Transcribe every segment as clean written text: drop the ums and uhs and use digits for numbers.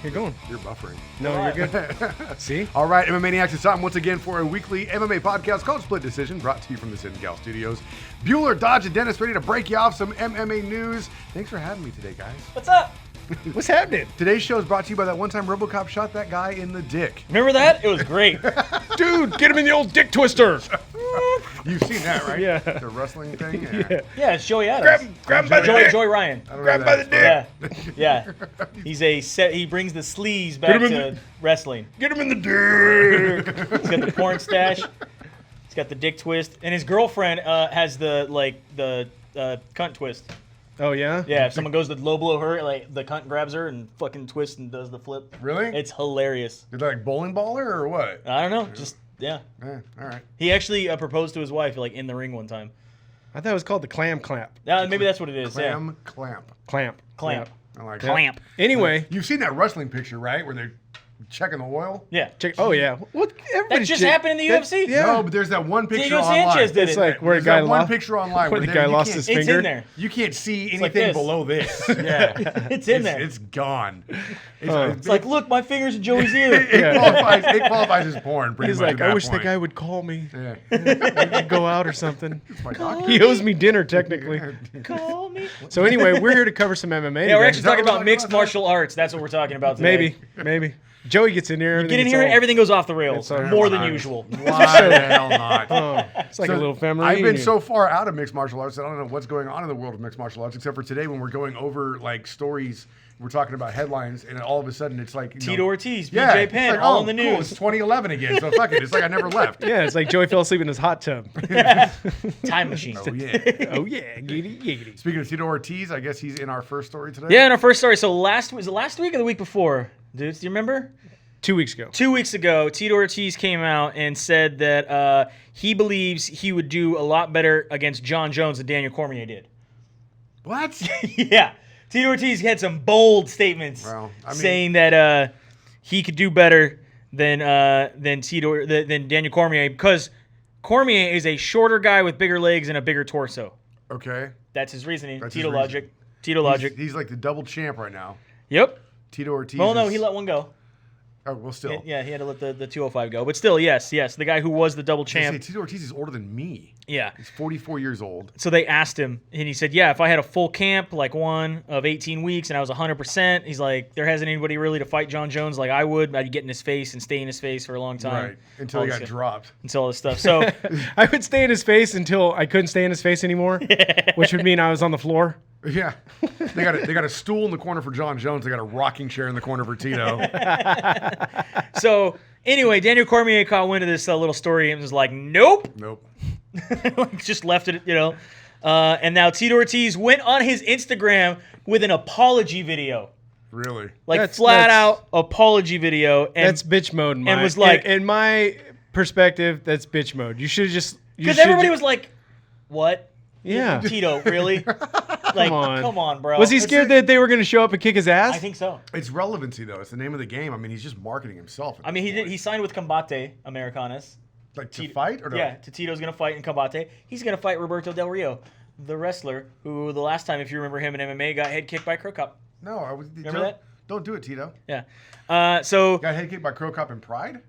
You're going. You're buffering. No, you're good. See? All right, MMA Maniacs, it's time once again for a weekly MMA podcast called Split Decision, brought to you from the Sit and Gal Studios. Bueller, Dodge, and Dennis ready to break you off some MMA news. Thanks for having me today, guys. What's up? What's happening? Today's show is brought to you by that one time RoboCop shot that guy in the dick. Remember that? It was great. Dude, get him in the old dick twister. You've seen that, right? Yeah. The wrestling thing? Yeah, it's Joey Adams. Grab him by the dick. Joey Ryan. Grab him by the dick. Yeah. He brings the sleeves back to wrestling. Get him in the dick. He's got the porn stash. He's got the dick twist, and his girlfriend has the cunt twist. Oh, yeah? Yeah, if someone goes to low blow her, like the cunt grabs her and fucking twists and does the flip. Really? It's hilarious. Is that like bowling baller or what? I don't know. Just yeah. All right. He actually proposed to his wife like in the ring one time. I thought it was called the clam clamp. Maybe that's what it is. Clamp. Clamp. Clamp. I like Clamp. Anyway. You've seen that wrestling picture, right? Where they're checking the oil? Yeah. Oh, yeah. What? That just happened in the UFC? Yeah. No, but there's that one picture Diego online. Sanchez did It's it. like where a There's guy that one lost. picture online Where the guy lost his finger. It's in there. You can't see like anything this. below this. Yeah. It's in there. It's gone. It's like, look, my finger's in Joey's ear. It qualifies as porn. He's like, I wish the guy would call me. Yeah. We could go out or something. My doctor. He owes me dinner, technically. Call me. So anyway, we're here to cover some MMA. Yeah, we're today. actually talking what about we're mixed talking martial arts. That's what we're talking about today. Maybe. Joey gets in here. Get in here and everything goes off the rails. It's all More than right. usual. Why the hell not? It's like a little family I've been reunion. so far out of mixed martial arts that I don't know what's going on in the world of mixed martial arts, except for today when we're going over like stories. We're talking about headlines, and all of a sudden it's like Tito Ortiz, yeah, BJ Penn, it's like, all oh, in the cool, news. it's 2011 again, so fuck it. It's like I never left. Yeah, it's like Joey fell asleep in his hot tub. Time machine. Oh yeah. Oh, yeah. Giggity. Speaking of Tito Ortiz, I guess he's in our first story today. Yeah, in our first story. So was it last week or the week before? Dudes, do you remember? 2 weeks ago. 2 weeks ago, Tito Ortiz came out and said that he believes he would do a lot better against Jon Jones than Daniel Cormier did. What? Yeah. Tito Ortiz had some bold statements Well, I mean- saying that he could do better than Daniel Cormier because Cormier is a shorter guy with bigger legs and a bigger torso. Okay. That's his reasoning. That's Tito his logic. reasoning. Tito logic. He's like the double champ right now. Yep. Tito Ortiz. Well, no, he let one go. Oh, well, still. Yeah, he had to let the 205 go. But still, yes. The guy who was the double I was gonna champ. say, Tito Ortiz is older than me. Yeah. He's 44 years old. So they asked him, and he said, yeah, if I had a full camp, like one of 18 weeks, and I was 100%, he's like, there hasn't anybody really to fight Jon Jones like I would. I'd get in his face and stay in his face for a long time. Right. Until he got dropped. Until all this stuff. So, I would stay in his face until I couldn't stay in his face anymore, which would mean I was on the floor. Yeah. They got a stool in the corner for Jon Jones. They got a rocking chair in the corner for Tito. so anyway, Daniel Cormier caught wind of this little story and was like, nope. Nope. Just left it, and now Tito Ortiz went on his Instagram with an apology video. Really? Like That's- flat out apology video. And That's bitch mode. and was like- in my perspective, that's bitch mode. You should have just. because everybody was like, what? Yeah. Tito, really? Like, come on, bro. Was he scared that they were going to show up and kick his ass? I think so. It's relevancy, though. It's the name of the game. I mean, he's just marketing himself. I mean, he signed with Combate Americanas. Like to fight or no? Yeah, Tito's going to fight in Combate. He's going to fight Roberto Del Rio, the wrestler who the last time, if you remember him in MMA, got head kicked by Crow Cop. No, Remember that? Don't do it, Tito. Yeah. So, Got head kicked by Crow Cop in Pride?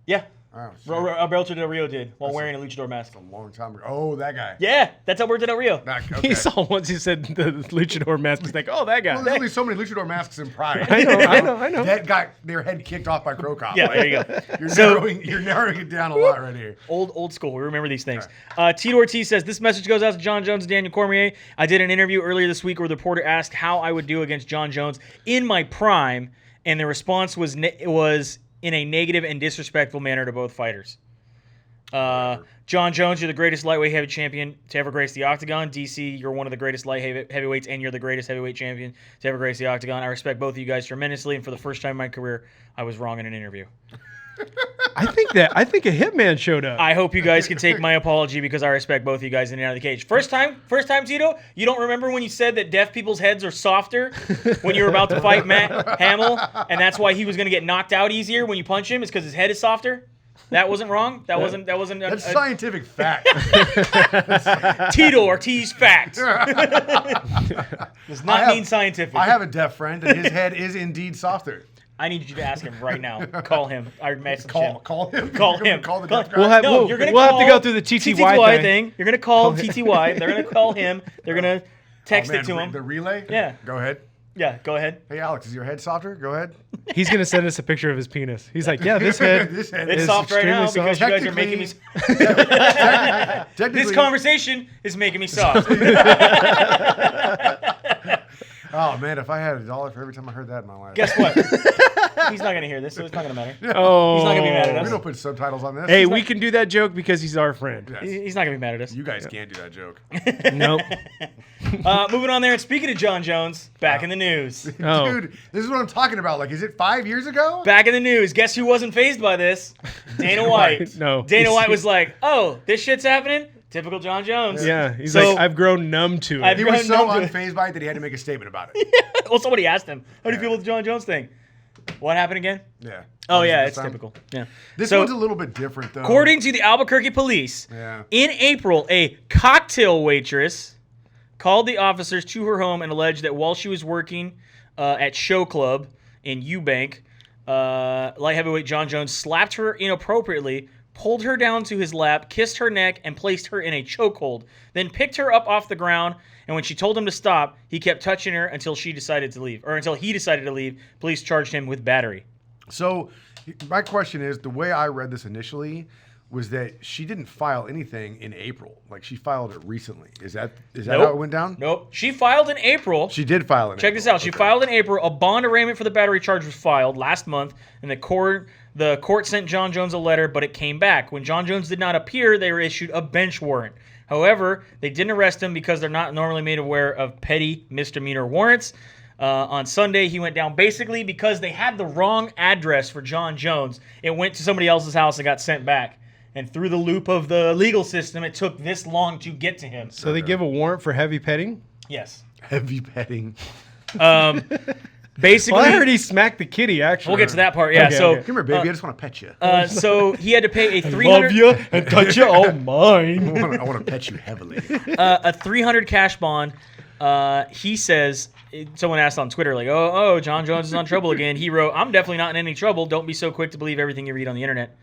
yeah. Oh, shit. Roberto Del Rio did while wearing a luchador mask. A long time ago. Oh, that guy. Yeah, that's Alberto Del Rio. Okay. He saw once he said the luchador mask. He's like, oh, that guy. Well, there's only so many luchador masks in Pride. I know. That got their head kicked off by Crow Cop. Yeah, there you go. You're narrowing it down a lot right here. Old school. We remember these things. Tito Ortiz says, this message goes out to Jon Jones and Daniel Cormier. I did an interview earlier this week where the reporter asked how I would do against Jon Jones in my prime, and the response was in a negative and disrespectful manner to both fighters. Jon Jones, you're the greatest lightweight heavy champion to ever grace the octagon. DC, you're one of the greatest light heavyweights, and you're the greatest heavyweight champion to ever grace the octagon. I respect both of you guys tremendously, and for the first time in my career, I was wrong in an interview. I think a hitman showed up. I hope you guys can take my apology because I respect both of you guys in and out of the cage. First time, Tito, you don't remember when you said that deaf people's heads are softer when you were about to fight Matt Hamill, and that's why he was going to get knocked out easier when you punch him, is because his head is softer? That wasn't wrong. That wasn't. That's scientific fact. Tito Ortiz fact. Does not mean scientific. I have a deaf friend, and his head is indeed softer. I need you to ask him right now. Call him. I message him. Call him. Call him. Call the deaf guy. We'll have to go through the TTY thing. You're gonna call TTY. They're gonna call him. They're gonna text it to him. The relay. Yeah. Go ahead. Yeah. Go ahead. Hey Alex, is your head softer? Go ahead. He's gonna send us a picture of his penis. He's like, yeah, this head. It's soft right now because you guys are making me. This conversation is making me soft. Oh man, if I had $1 for every time I heard that in my life. Guess what? He's not gonna hear this, so it's not gonna matter. Oh, he's not gonna be mad at us. We don't put subtitles on this. Hey, we can do that joke because he's our friend. Yes. He's not gonna be mad at us. You guys can't do that joke. Nope. Moving on there, and speaking of Jon Jones, back in the news. Oh. Dude, this is what I'm talking about. Like, is it 5 years ago? Back in the news. Guess who wasn't fazed by this? Dana White. No. Dana White was like, "Oh, this shit's happening." Typical Jon Jones. Yeah, he's like, I've grown numb to it. He was so unfazed by it that he had to make a statement about it. Well, somebody asked him, "How do you feel with the Jon Jones thing?" What happened again? Yeah. Oh yeah, it's typical. Yeah. This one's a little bit different though. According to the Albuquerque police, in April, a cocktail waitress called the officers to her home and alleged that while she was working at Show Club in Eubank, light heavyweight Jon Jones slapped her inappropriately, pulled her down to his lap, kissed her neck, and placed her in a chokehold. Then picked her up off the ground, and when she told him to stop, he kept touching her until she decided to leave, or until he decided to leave. Police charged him with battery. So, my question is, the way I read this initially was that she didn't file anything in April. Like, she filed it recently. Is that how it went down? Nope. She filed in April. She did file in April. Check this out. She filed in April. A bond arraignment for the battery charge was filed last month, and the court sent Jon Jones a letter, but it came back. When Jon Jones did not appear, they were issued a bench warrant. However, they didn't arrest him because they're not normally made aware of petty misdemeanor warrants. On Sunday, he went down basically because they had the wrong address for Jon Jones. It went to somebody else's house and got sent back. And through the loop of the legal system, it took this long to get to him. So they give a warrant for heavy petting? Yes. Heavy petting. Basically, well, I heard he smacked the kitty, actually. We'll get to that part. Yeah. Okay. Come here, baby. I just want to pet you. So he had to pay a $300. Love you and touch you all mine. I want to pet you heavily. A $300 cash bond. He says, someone asked on Twitter, like, oh, Jon Jones is on trouble again. He wrote, "I'm definitely not in any trouble. Don't be so quick to believe everything you read on the internet."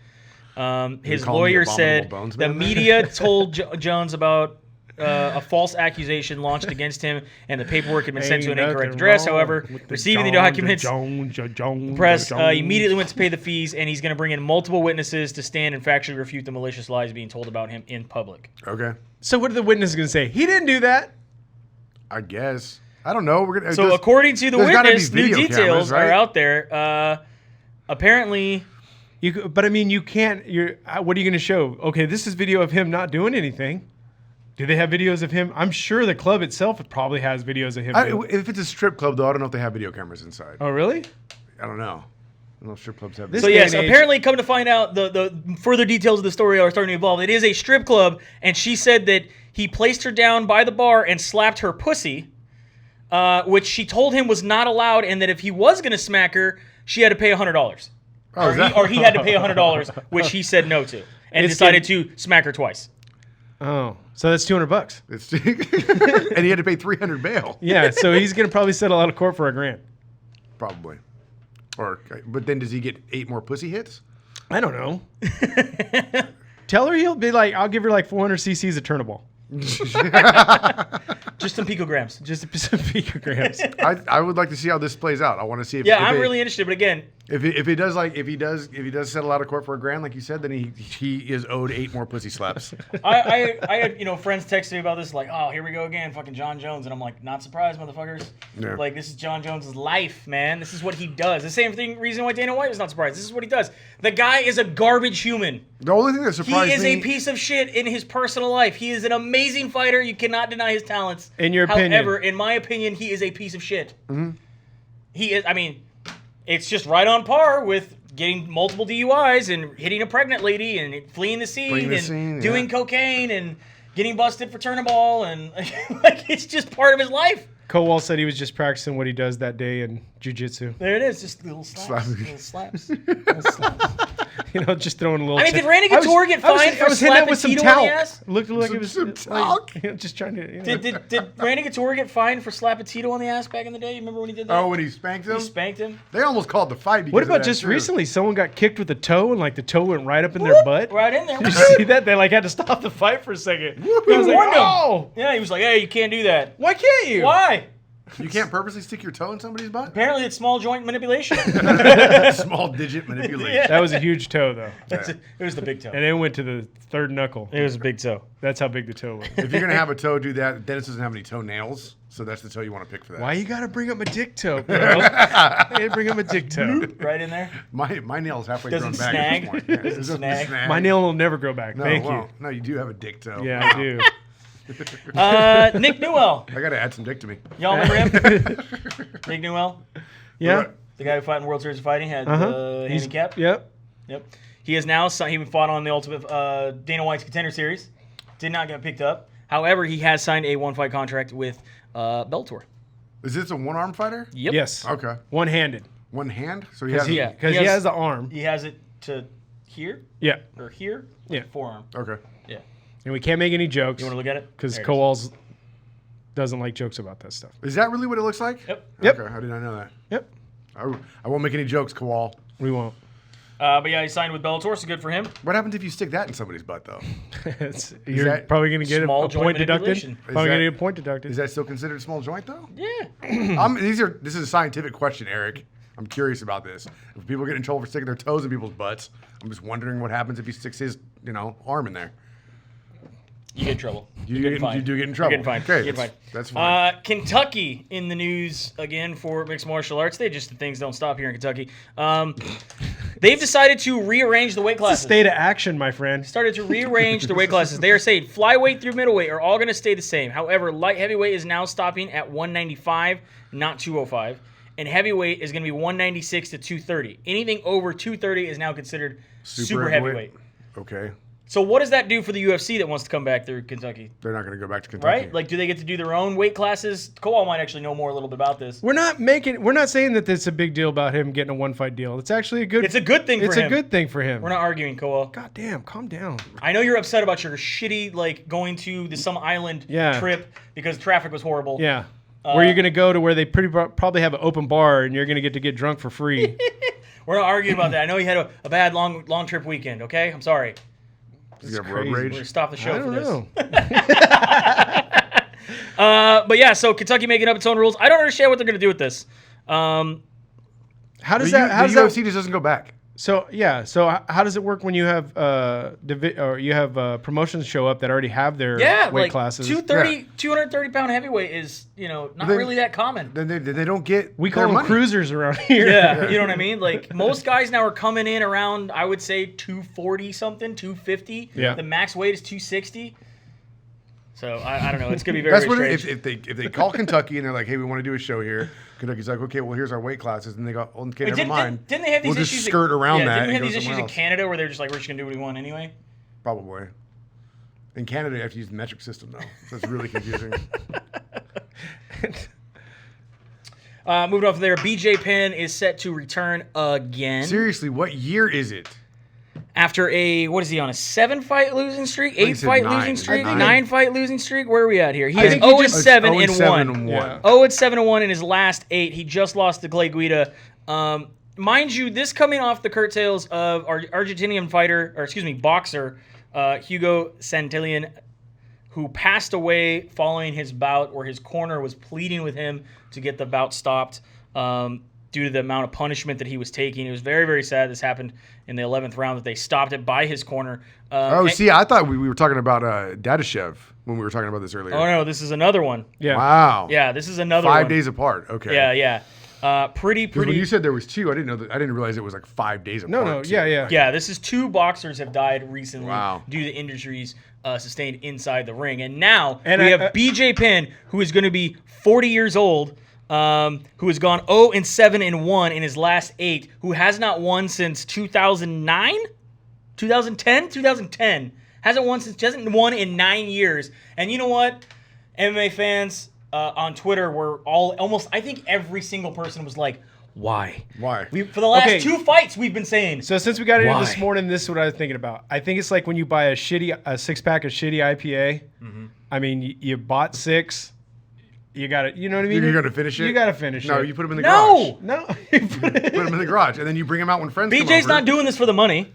His lawyer said the media told Jones about a false accusation launched against him, and the paperwork had been sent to an incorrect address. However, receiving the documents, press immediately went to pay the fees, and he's going to bring in multiple witnesses to stand and factually refute the malicious lies being told about him in public. Okay. So what are the witnesses going to say? He didn't do that. I guess. I don't know. So according to the witness, new details are out there. Apparently... But I mean, you can't. What are you going to show? Okay, this is video of him not doing anything. Do they have videos of him? I'm sure the club itself probably has videos of him. If it's a strip club, though, I don't know if they have video cameras inside. Oh, really? I don't know. I don't know if strip clubs have. So yes, apparently, come to find out, the further details of the story are starting to evolve. It is a strip club, and she said that he placed her down by the bar and slapped her pussy, which she told him was not allowed, and that if he was going to smack her, she had to pay $100. Or he had to pay $100, which he said no to, and decided to smack her twice. Oh, so that's $200. And he had to pay $300 bail. Yeah, so he's gonna probably settle out of court for $1,000. Probably. But then does he get 8 more pussy hits? I don't know. Tell her he'll be like, I'll give her like 400 cc's of Turnable. Just some picograms. Just some picograms. I would like to see how this plays out. I want to see if I'm really interested, but again, if he does settle out of court for $1,000 like you said, then he is owed 8 more pussy slaps. I had friends texting me about this, like, oh, here we go again, fucking Jon Jones, and I'm like, not surprised, motherfuckers. Yeah. Like, this is Jon Jones' life, man. This is what he does. The same reason why Dana White was not surprised. This is what he does. The guy is a garbage human. The only thing that surprised me, he is a piece of shit in his personal life. He is an amazing fighter. You cannot deny his talents. In your opinion. However, in my opinion, he is a piece of shit. Mm-hmm. He is. I mean, it's just right on par with getting multiple DUIs and hitting a pregnant lady and fleeing the scene doing cocaine and getting busted for Turnable, and like it's just part of his life. Kowal said he was just practicing what he does that day in Jiu-jitsu. There it is, just little slaps. Little slaps. Little slaps. Just throwing a little. I mean, did Randy Couture get fined for slapping Tito on the ass? Looked like it was some talc. just trying to. Did Randy Couture get fined for slapping Tito on the ass back in the day? You remember when he did that? Oh, when he spanked him? He spanked him. They almost called the fight because What of about that, just too. recently? Someone got kicked with a toe, and the toe went right up in their butt. Right in there. Did you see that? They had to stop the fight for a second. He was warned him. "Oh, Yeah, he was like, hey, you can't do that. why can't you? Why? You can't purposely stick your toe in somebody's butt? Apparently it's small joint manipulation. Small digit manipulation. Yeah. That was a huge toe, though, It was the big toe. and it went to the third knuckle. It was a big toe. That's how big the toe was. If you're going to have a toe do that, Dennis doesn't have any toenails, so that's the toe you want to pick for that. Why you gotta bring up my dick toe, bro? Hey, bring up my dick toe. Right in there. My nail's halfway Doesn't grown back at this snag? point. Yeah, Doesn't it snag? My nail will never grow back. No, Thank well, you. No, you do have a dick toe. Yeah, I do. Nick Newell. I got to add some dick to me. Y'all remember him? Nick Newell? Yeah. The guy who fought in World Series of Fighting had He's- handicap. Yep. Yep. He is now he fought on the Ultimate Dana White's Contender Series. Did not get picked up. However, he has signed a one-fight contract with Bellator. Is this a one-arm fighter? Yep. Yes. Okay. One-handed. One hand? So he has. Yeah. Because he has the arm. He has it to here Yeah. or here. Yeah. Forearm. Okay. Yeah. And we can't make any jokes You want to look at it? because There it is. Kowal's doesn't like jokes about that stuff. Is that really what it looks like? Yep. Yep. Okay, I did not know that. Yep. I won't make any jokes, Kowal. We won't. But yeah, he signed with Bellator, so good for him. What happens if you stick that in somebody's butt, though? You're that probably going to get small a joint point deducted. manipulation? Probably Is going to that- get a point deducted. Is that still considered a small joint, though? Yeah. This is a scientific question, Eric. I'm curious about this. If people get in trouble for sticking their toes in people's butts, I'm just wondering what happens if he sticks his, arm in there. You get in trouble. You You're getting fined. do get in You're trouble. getting fined. Okay, You're getting that's fine. Kentucky in the news again for mixed martial arts. Things don't stop here in Kentucky. They've decided to rearrange the weight It's a classes. state of action, my friend. Started to rearrange the weight classes. They are saying flyweight through middleweight are all going to stay the same. However, light heavyweight is now stopping at 195, not 205. And heavyweight is going to be 196 to 230. Anything over 230 is now considered super heavyweight. Okay. So what does that do for the UFC that wants to come back through Kentucky? They're not going to go back to Kentucky. Right? Like, do they get to do their own weight classes? Kowal might actually know more a little bit about this. We're not saying that it's a big deal about him getting a one-fight deal. It's actually a good It's a good thing for him. It's a good thing for him. We're not arguing, Kowal. God damn, calm down. I know you're upset about your shitty, going to some island trip because traffic was horrible. Yeah. Where you're going to go to where they probably have an open bar and you're going to get drunk for free. We're not arguing about that. I know you had a bad long trip weekend, okay? I'm sorry. You got road crazy. We're rage? going to stop the show I for don't this. know. But yeah, so Kentucky making up its own rules. I don't understand what they're going to do with this. How does The that? How does UFC that? just doesn't go back. So yeah. So how does it work when you have promotions show up that already have their weight classes? 230-pound heavyweight is, not Then- really that common. Then they don't get We their call them money. cruisers around here. Yeah, you know what I mean? Like, most guys now are coming in around, I would say, 240 something, 250. Yeah. The max weight is 260. So I don't know. It's gonna be very, That's very what strange. if they call Kentucky and they're like, hey, we want to do a show here. Kentucky's like, okay, well, here's our weight classes, and they go, oh, okay, never mind. Didn't they have these we'll issues? just skirt around that. Didn't we and have go these somewhere issues in else. Canada where they're just like, we're just gonna do what we want anyway? Probably. In Canada, you have to use the metric system though, so it's really confusing. Moving off of there, BJ Penn is set to return again Seriously, what year is it? after what is he on, a 7-fight losing streak, he 8-fight said losing streak, nine. 9-fight losing streak? Where are we at here? He I is think he 0-7 It's and 0-7 1. and Yeah. 0-7-1 in his last 8. He just lost to Clay Guida. Mind you, this coming off the curtails of our Argentinian boxer, Hugo Santillan, who passed away following his bout, where his corner was pleading with him to get the bout stopped due to the amount of punishment that he was taking. It was very, very sad this happened in the 11th round, that they stopped it by his corner. I thought we were talking about Dadashev when we were talking about this earlier. Oh, no, this is another one. Yeah. Wow. Yeah, this is another one. 5 days apart. Okay. Yeah. Pretty. When you said there was 2, I didn't know that. I didn't realize it was like 5 days apart. No. too. Yeah. Yeah, this is 2 boxers have died recently Wow. due to injuries sustained inside the ring. And now And we I- have BJ Penn, who is going to be 40 years old, who has gone 0-7 and 1 in his last 8, who has not won since 2009? 2010? 2010. Hasn't won in 9 years. And you know what? MMA fans, on Twitter were almost, I think every single person was like, why? Why? For the last 2 fights, we've been saying. So since we got into Why? this morning, this is what I was thinking about. I think it's like when you buy a 6-pack of shitty IPA. I mean, you bought 6. You got to, you know what I mean? You're going to finish it? You got to finish it. No, you put them in the garage. No. You put them in the garage, and then you bring them out when friends come over. BJ's not doing this for the money.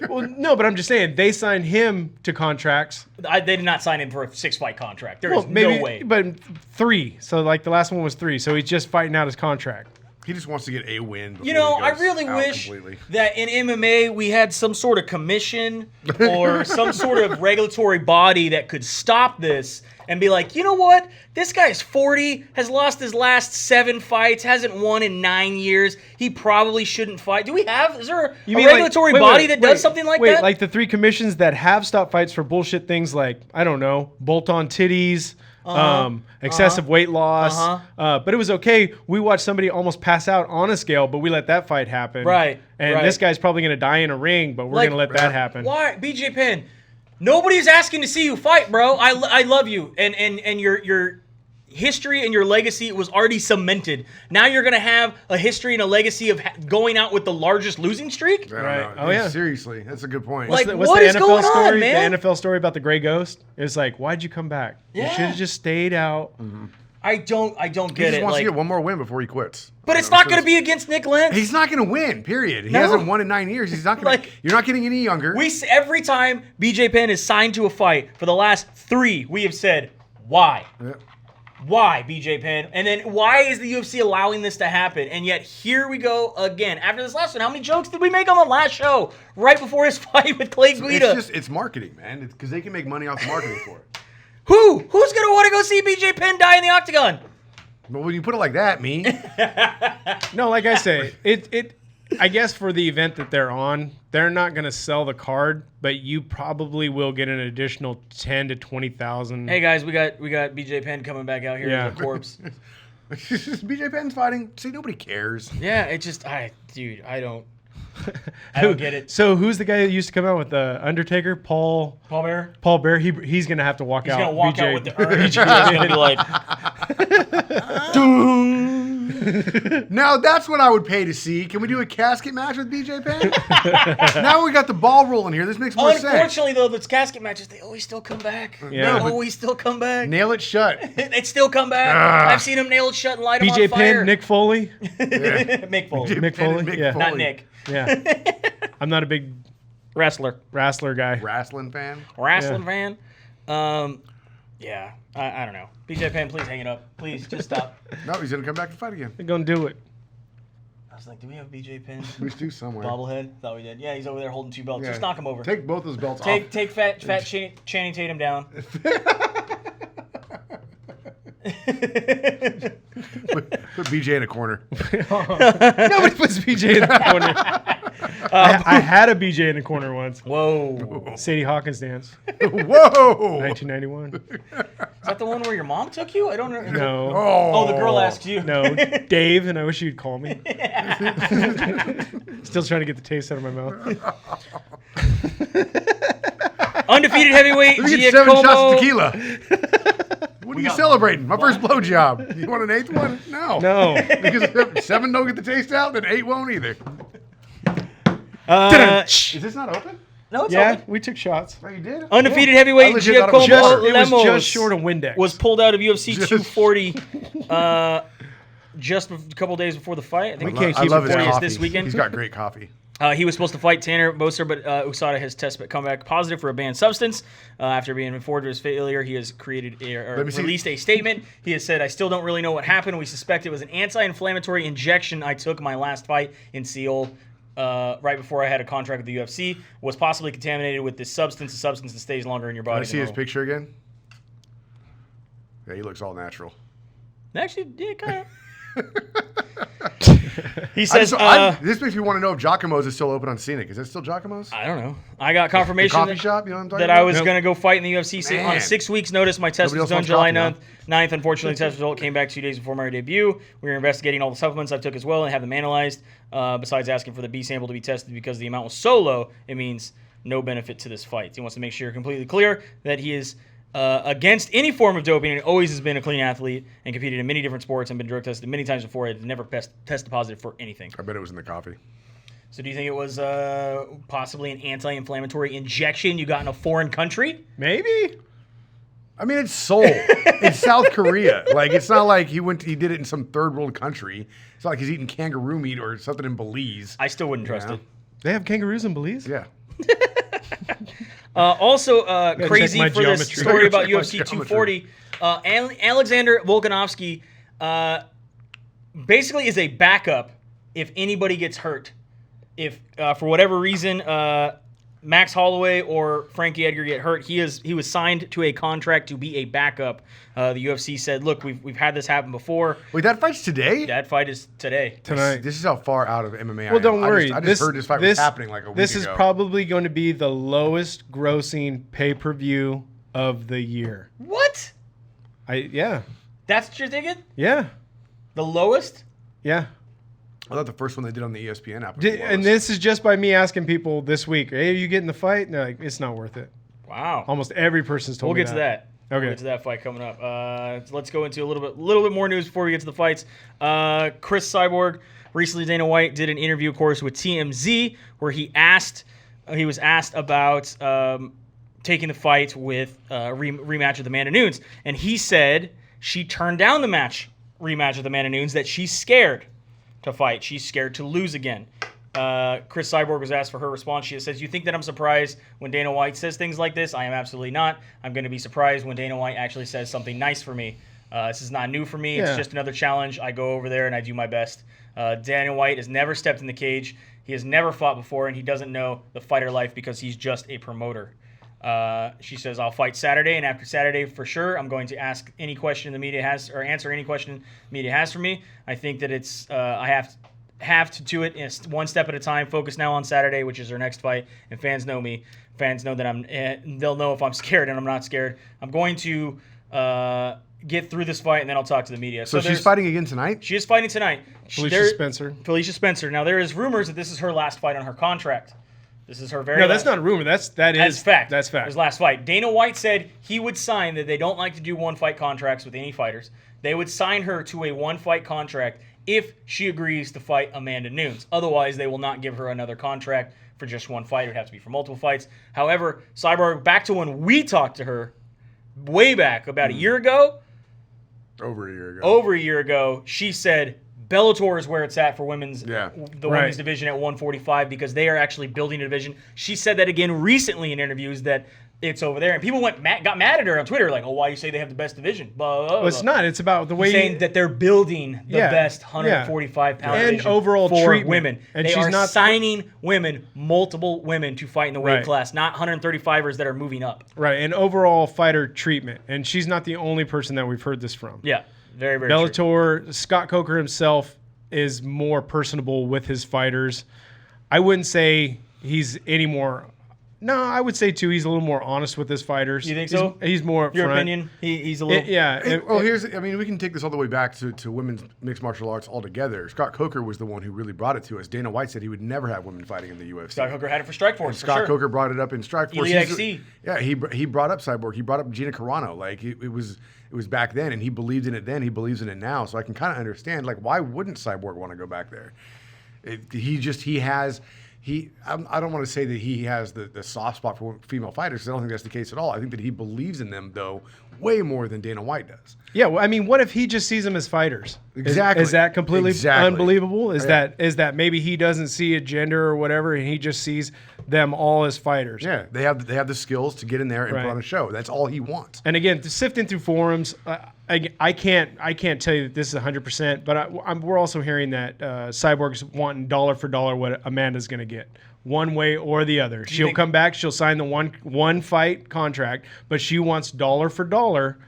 Well, no, but I'm just saying, they signed him to contracts. They did not sign him for a 6-fight contract. There is no way. But 3. So, like, the last one was 3. So he's just fighting out his contract. He just wants to get a win. You know, I really wish that in MMA we had some sort of commission or some sort of regulatory body that could stop this and be like, you know what? This guy's 40, has lost his last 7 fights, hasn't won in 9 years. He probably shouldn't fight. Is there a regulatory body that does something like that? Like the 3 commissions that have stopped fights for bullshit things like, I don't know, bolt-on titties, excessive weight loss. But it was okay. We watched somebody almost pass out on a scale, but we let that fight happen. Right. And this guy's probably going to die in a ring, but we're going to let that happen. Why? BJ Penn, nobody's asking to see you fight, bro. I love you. And your history and your legacy was already cemented. Now you're going to have a history and a legacy of going out with the largest losing streak? Right. Oh, yeah. Seriously, that's a good point. Like, What's what the is NFL going story? on, man? The NFL story about the gray ghost? It's like, why'd you come back? Yeah. You should have just stayed out. I don't he get just it. wants Like, to get one more win before he quits. but it's not going to be against Nick Lentz. He's not going to win. Period. He No. hasn't won in 9 years. He's not going to. Like- You're not getting any younger. Every time BJ Penn is signed to a fight for the last 3, we have said, why? Yeah. Why, BJ Penn? And then why is the UFC allowing this to happen? And yet here we go again. After this last one, how many jokes did we make on the last show right before his fight with Clay Guida? It's marketing, man. It's because they can make money off the marketing for it. Who's going to want to go see BJ Penn die in the octagon? But when you put it like that, me. No, like I say, I guess for the event that they're on, they're not going to sell the card, but you probably will get an additional 10 to 20,000. Hey guys, we got BJ Penn coming back out here Yeah. as a corpse. BJ Penn's fighting. See, nobody cares. Yeah, it just I don't get it. So who's the guy that used to come out with the Undertaker? Paul Bear? Paul Bear. He's going to have to walk out. He's gonna walk BJ. out with the urn. He's gonna be like, Now that's what I would pay to see. Can we do a casket match with BJ Penn? Now we got the ball rolling here. This makes more sense. unfortunately though, those casket matches they always still come back. Yeah. They always still come back. Nail it shut. They still come back. I've seen him nail it shut and light him on BJ fire. Penn, Nick Foley. Mick Foley. Mick Penn and Foley? Mick Yeah. Not Nick. Yeah. I'm not a big Wrestler guy. Wrestling fan. fan. Yeah. I don't know. BJ Penn, please hang it up. Please, just stop. No, he's gonna come back to fight again. They're going to do it. I was like, do we have BJ Penn? We do somewhere. Bobblehead? Thought we did. Yeah, he's over there holding 2 belts. Yeah. Just knock him over. Take both those belts off. Take fat Channing Tatum down. Put BJ in a corner. Nobody puts BJ in the corner. I had a BJ in the corner once. Whoa. Sadie Hawkins dance. Whoa! 1991. Is that the one where your mom took you? I don't know. No. Oh, the girl asked you. No. Dave, and I wish you'd call me. Still trying to get the taste out of my mouth. Undefeated heavyweight Let me get 7 shots of Giacomo. tequila. What are you celebrating? My first blowjob. You want an 8th one? No. No. Because if 7 don't get the taste out, then 8 won't either. Is this not open? No, it's Yeah, open. we took shots. Oh, you did? Undefeated I heavyweight legit thought it was Giacomo water. It was Lemos just short of Windex. was pulled out of UFC Just- 240 just a couple days before the fight. I think We can't I keep love it his for you coffee. this weekend. He's got great coffee. He was supposed to fight Tanner Boser, but USADA has come back positive for a banned substance. After being informed of his failure, he has released a statement. He has said, "I still don't really know what happened. We suspect it was an anti-inflammatory injection I took my last fight in Seoul right before I had a contract with the UFC. Was possibly contaminated with this substance, a substance that stays longer in your Can body." I see his picture again? Yeah, he looks all natural. Actually, yeah, kind of. He says, This makes me want to know if Giacomo's is still open on Scenic. Is that still Giacomo's? I don't know. I got The confirmation coffee shop? You know what I'm talking that about? I was going to go fight in the UFC on Man. a 6 weeks notice. My test Nobody was else done wants July coffee, 9th. Unfortunately, the test result came back 2 days before my debut. We were investigating all the supplements I took as well and have them analyzed. Besides asking for the B sample to be tested because the amount was so low, it means no benefit to this fight. He wants to make sure completely clear that he is against any form of doping and always has been a clean athlete and competed in many different sports and been drug tested many times before. It never tested positive for anything. I bet it was in the coffee. So do you think it was possibly an anti-inflammatory injection you got in a foreign country? Maybe. I mean, it's Seoul. It's South Korea. Like, it's not like he did it in some third world country. It's not like he's eating kangaroo meat or something in Belize. I still wouldn't trust it. They have kangaroos in Belize? Yeah. Also, crazy check my for this geometry. story about Check my UFC 240. Alexander Volkanovski basically is a backup if anybody gets hurt. If for whatever reason Max Holloway or Frankie Edgar get hurt, he was signed to a contract to be a backup. The UFC said, "Look, we've had this happen before." Wait, that fight's today? That fight is today. Tonight. This is how far out of MMA I am. Well, don't worry. I just heard this fight was happening like a week ago. This is probably going to be the lowest grossing pay-per-view of the year. What? Yeah. That's what you're thinking? Yeah. The lowest? Yeah. I thought the first one they did on the ESPN app. And this is just by me asking people this week, hey, are you getting the fight? And they're like, it's not worth it. Wow. Almost every person's told me We'll get to that. Okay. We'll get to that fight coming up. So let's go into a little bit more news before we get to the fights. Chris Cyborg, recently Dana White did an interview, of course, with TMZ where he was asked about taking the fight with rematch with Amanda Nunes. And he said she turned down the rematch with Amanda Nunes, that she's scared to fight. She's scared to lose again. Chris Cyborg was asked for her response. She says, "You think that I'm surprised when Dana White says things like this? I am absolutely not. I'm going to be surprised when Dana White actually says something nice for me. This is not new for me. It's just another challenge. I go over there and I do my best." Dana White has never stepped in the cage. He has never fought before, and he doesn't know the fighter life because he's just a promoter. She says, "I'll fight Saturday, and after Saturday, for sure, I'm going to ask any question the media has, or answer any question the media has for me. I think that it's I have to do it one step at a time. Focus now on Saturday, which is her next fight. And fans know me. Fans know that they'll know if I'm scared, and I'm not scared. I'm going to get through this fight, and then I'll talk to the media." So she's fighting again tonight? She is fighting tonight. Felicia Spencer. Now, there is rumors that this is her last fight on her contract. This is her very No, last. that's not a rumor. That's fact. That's fact. His last fight. Dana White said he would sign that. They don't like to do one-fight contracts with any fighters. They would sign her to a one-fight contract if she agrees to fight Amanda Nunes. Otherwise, they will not give her another contract for just one fight. It would have to be for multiple fights. However, Cyborg, back to when we talked to her, way back, about a year ago. Over a year ago, she said Bellator is where it's at for women's women's division at 145 because they are actually building a division. She said that again recently in interviews that it's over there, and people got mad at her on Twitter, like, "Oh, why you say they have the best division?" Blah, blah, blah. Well, it's not. It's about the way saying that they're building the best 145-pound and division overall for treatment. women. And they she's are not signing multiple women to fight in the weight class, not 135ers that are moving up. Right, and overall fighter treatment. And she's not the only person that we've heard this from. Yeah, very, very Bellator, true. Scott Coker himself is more personable with his fighters. I wouldn't say he's any more. No, I would say too he's a little more honest with his fighters. You think so? He's more upfront. Your opinion? He's a little. We can take this all the way back to women's mixed martial arts altogether. Scott Coker was the one who really brought it to us. Dana White said he would never have women fighting in the UFC. Scott Coker had it for Strikeforce. Scott Coker brought it up in Strikeforce. Elite XC. Yeah, he brought up Cyborg. He brought up Gina Carano. Like it was back then, and he believed in it then. He believes in it now. So I can kind of understand, like, why wouldn't Cyborg want to go back there? I don't want to say that he has the soft spot for female fighters, because I don't think that's the case at all. I think that he believes in them, though, way more than Dana White does. Yeah, well, I mean, what if he just sees them as fighters? Exactly. Is that completely unbelievable? Is Yeah. that maybe he doesn't see a gender or whatever, and he just sees them all as fighters? Yeah, they have the skills to get in there and put on a show. That's all he wants. And again, sifting through forums, I can't tell you that this is 100%, but we're also hearing that Cyborg's wanting dollar for dollar what Amanda's going to get, one way or the other. She'll come back, she'll sign the one fight contract, but she wants dollar for dollar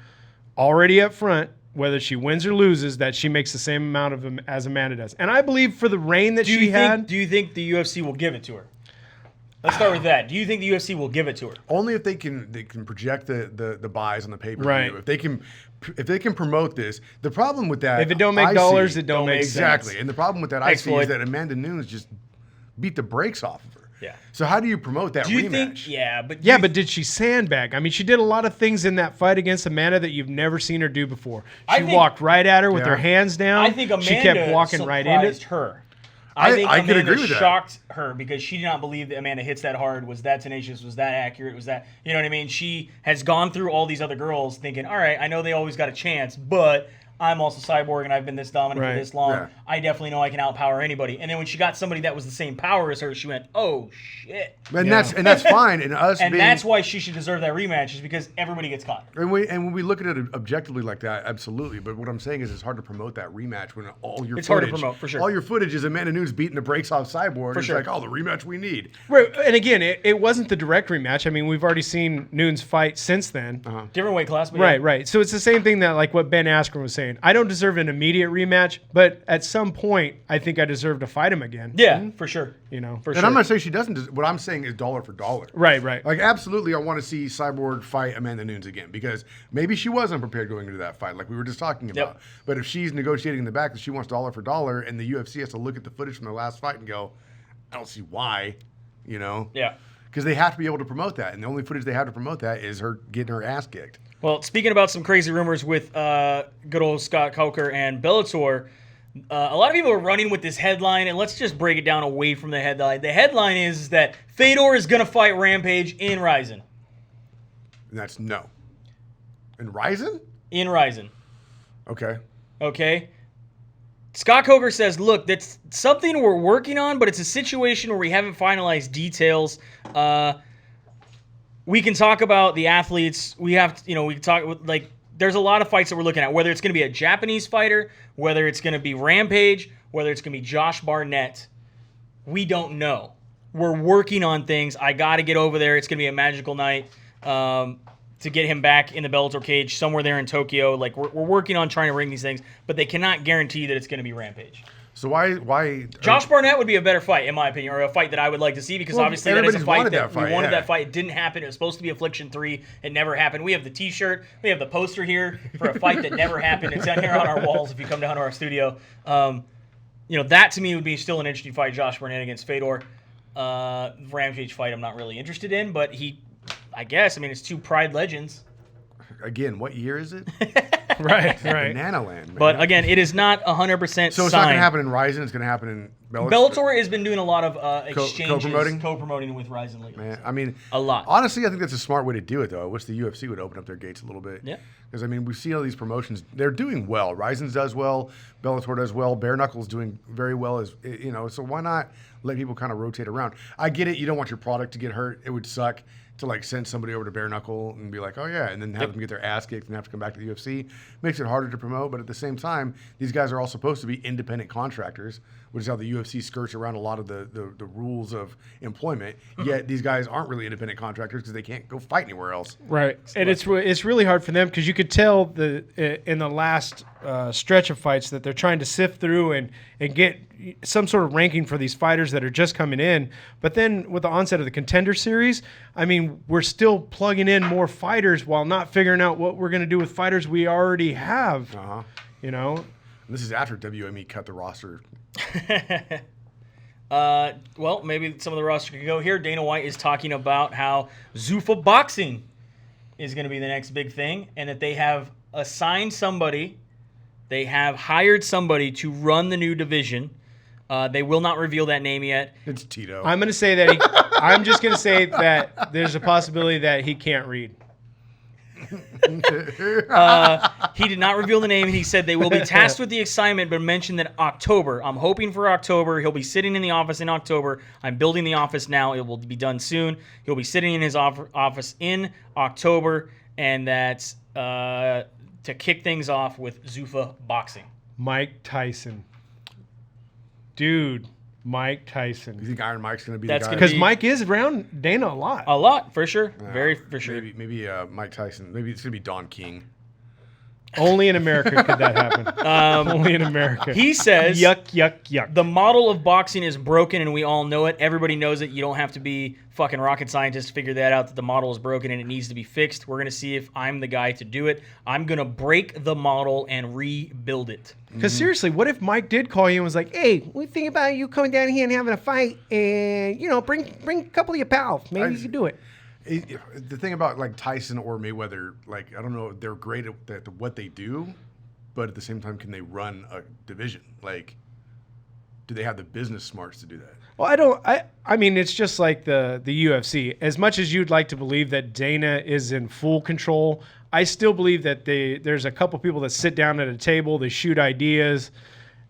already up front, whether she wins or loses, that she makes the same amount of them as Amanda does. And I believe for the reign that she had. Do you think the UFC will give it to her? Let's start with that. Do you think the UFC will give it to her? Only if they can project the buys on the pay-per-view. Right. If they can promote this. The problem with that, If it don't make dollars, it don't make sense. Exactly. And the problem with that, Thanks, I see, is that Amanda Nunes just beat the brakes off of her. Yeah. So how do you promote that Do you rematch? think? Yeah, but But did she sandbag? I mean, she did a lot of things in that fight against Amanda that you've never seen her do before. She walked right at her with her hands down. I think Amanda she kept walking right into surprised her. I think I Amanda could agree with that. shocked her because she did not believe that Amanda hits that hard, was that tenacious, was that accurate, was that, you know what I mean? She has gone through all these other girls thinking, all right, I know they always got a chance, but I'm also Cyborg and I've been this dominant for this long. Yeah. I definitely know I can outpower anybody. And then when she got somebody that was the same power as her, she went, oh shit. And that's fine. And us And being, that's why she should deserve that rematch, is because everybody gets caught. and when we look at it objectively like that, absolutely. But what I'm saying is, it's hard to promote that rematch when all your It's footage, hard to promote, for sure. all your footage is Amanda Nunes beating the brakes off Cyborg. For It's sure. like, oh, the rematch we need. Right. And again, it wasn't the direct rematch. I mean, we've already seen Nunes fight since then. Different weight class, but Right. So it's the same thing that, like what Ben Askren was saying. I don't deserve an immediate rematch, but at some point, I think I deserve to fight him again. Yeah, for sure. You know. For And sure. I'm not saying she doesn't. What I'm saying is dollar for dollar. Right. Like, absolutely, I want to see Cyborg fight Amanda Nunes again, because maybe she wasn't prepared going into that fight, like we were just talking about. Yep. But if she's negotiating in the back that she wants dollar for dollar, and the UFC has to look at the footage from the last fight and go, I don't see why, you know? Yeah. Because they have to be able to promote that, and the only footage they have to promote that is her getting her ass kicked. Well, speaking about some crazy rumors with good old Scott Coker and Bellator, a lot of people are running with this headline, and let's just break it down away from the headline. The headline is that Fedor is going to fight Rampage in Ryzen. And that's no. And Ryzen? In Ryzen. Okay. Okay? Scott Coker says, look, that's something we're working on, but it's a situation where we haven't finalized details. We can talk about the athletes. We have to, we can talk, like, there's a lot of fights that we're looking at, whether it's going to be a Japanese fighter, whether it's going to be Rampage, whether it's going to be Josh Barnett. We don't know. We're working on things. I got to get over there. It's going to be a magical night to get him back in the Bellator cage somewhere there in Tokyo. Like, we're working on trying to ring these things, but they cannot guarantee that it's going to be Rampage. So why Josh Barnett would be a better fight, in my opinion, or a fight that I would like to see, because obviously that is a fight that we wanted that fight. It didn't happen. It was supposed to be Affliction 3. It never happened. We have the T-shirt. We have the poster here for a fight that never happened. It's down here on our walls if you come down to our studio. That to me would be still an interesting fight, Josh Barnett against Fedor. Rampage fight I'm not really interested in, but it's two Pride legends. Again, what year is it? Right. Banana Land, man. But again, it is not 100% So it's signed. not going to happen in Ryzen. It's going to happen in Bellator. Bellator has been doing a lot of exchanges, co-promoting with Ryzen lately. Man, I mean, a lot. Honestly, I think that's a smart way to do it, though. I wish the UFC would open up their gates a little bit. Yeah. Because, I mean, we see all these promotions. They're doing well. Ryzen does well. Bellator does well. Bare Knuckle's doing very well. So why not let people kind of rotate around? I get it. You don't want your product to get hurt. It would suck to, like, send somebody over to Bare Knuckle and be like, oh, yeah, and then have them get their ass kicked and have to come back to the UFC. Makes it harder to promote, but at the same time, these guys are all supposed to be independent contractors, which is how the UFC skirts around a lot of the rules of employment. Yet these guys aren't really independent contractors because they can't go fight anywhere else. Right. And it's really hard for them, because you could tell in the last stretch of fights that they're trying to sift through and get some sort of ranking for these fighters that are just coming in. But then with the onset of the Contender Series, I mean, we're still plugging in more fighters while not figuring out what we're going to do with fighters we already have. Uh-huh. You know? And this is after WME cut the roster. Well, maybe some of the roster could go here. Dana White is talking about how Zuffa Boxing is going to be the next big thing, and that they have assigned somebody, they have hired somebody to run the new division. They will not reveal that name yet. It's Tito. I'm going to say that I'm just going to say that there's a possibility that he can't read. He did not reveal the name. He said they will be tasked with the assignment, but mentioned that October. I'm hoping for October. He'll be sitting in the office in October. I'm building the office now. It will be done soon. He'll be sitting in his office in October, and that's to kick things off with Zuffa Boxing. Mike Tyson. Dude, Mike Tyson. You think Iron Mike's going to be That's the guy? Because Mike is around Dana a lot. A lot, for sure. Very, for sure. Maybe Mike Tyson. Maybe it's going to be Don King. Only in America could that happen. Only in America. He says, yuck, yuck, yuck. the model of boxing is broken and we all know it. Everybody knows it. You don't have to be fucking rocket scientists to figure that out, that the model is broken and it needs to be fixed. We're going to see if I'm the guy to do it. I'm going to break the model and rebuild it. Because seriously, what if Mike did call you and was like, hey, we think about you coming down here and having a fight and, bring a couple of your pals. Maybe you can do it. The thing about like Tyson or Mayweather, like I don't know, they're great at what they do, but at the same time, can they run a division? Like, do they have the business smarts to do that? Well, I mean, it's just like the UFC. As much as you'd like to believe that Dana is in full control, I still believe that there's a couple people that sit down at a table, they shoot ideas,